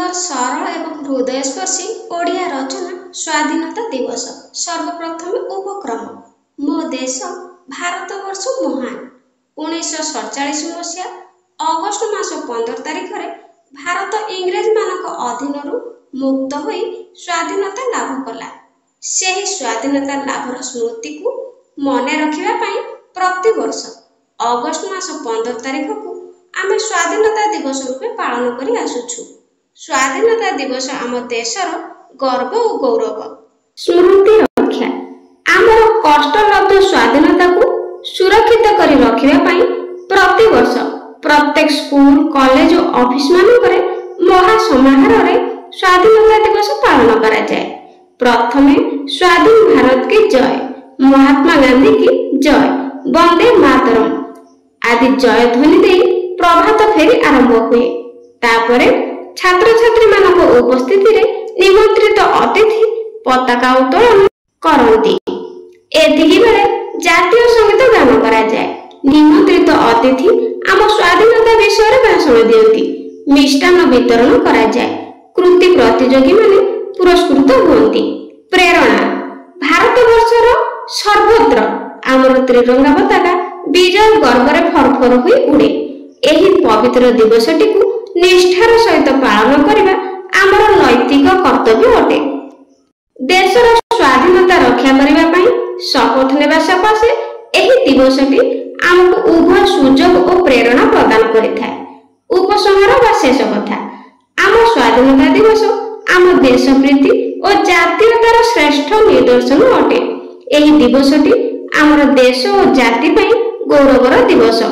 सुंदर सरल एवं हृदयस्पर्शी ओडिया रचना स्वाधीनता दिवस। सर्वप्रथम उपक्रम मो देश भारतवर्ष महान। 1947 मसीहा अगस्ट मास 15 तारिख भारत इंग्रेज मानक अधीन मुक्त होई स्वाधीनता लाभ कला। सेही स्वाधीनता लाभर स्मृति को मने रखिबा पई प्रति वर्ष अगस्ट मास 15 तारिख को आमे स्वाधीनता दिवस रूपे पालन करी आसुछु। स्वाधीनता दिवस आम देशर गर्व और गौरव। स्मृति रक्षा आमर कष्टलब्ध स्वाधीनता को सुरक्षित करी रखिबा पई प्रति वर्ष प्रत्येक स्कूल कॉलेज और ऑफिस मानकरे महासमारोह रे स्वाधीनता दिवस पालन करा जाए। प्रथमे स्वाधीन भारत की जय, महात्मा गांधी की जय, वंदे मातरम आदि जय ध्वनि दे प्रभात फेरी आरंभ हुए। तापरे छात्र छात्री मानक उपस्थिति रे निमंत्रित अतिथि पताका उत्तोलन करती। एतिकी बेले जातीय संगीत गान करा जाए। निमंत्रित अतिथि आम स्वाधीनता विषय रे भाषण दियंती। मिष्टान वितरण करा जाए। कृति प्रतियोगी माने पुरस्कृत हुअंती। प्रेरणा भारत वर्षर सर्वत्र आमर त्रिरंगा पताका विजय गर्व रे फरफर होई उड़े। एही पवित्र दिवसटी को निष्ठार सहित पालन करबा आमर नैतिक कर्तव्य अटे। देशर स्वाधीनता रक्षा करबा पई शपथ नेबा सकाशे एही दिवसटी आमको उभय सुजोग और प्रेरणा प्रदान करिथाय। उपसंहार बा शेष कथा आम स्वाधीनता दिवस आम देश प्रीति और जातीयतार श्रेष्ठ निदर्शन अटे। एही दिवसटी आमर देश और जाति पई गौरवर दिवस।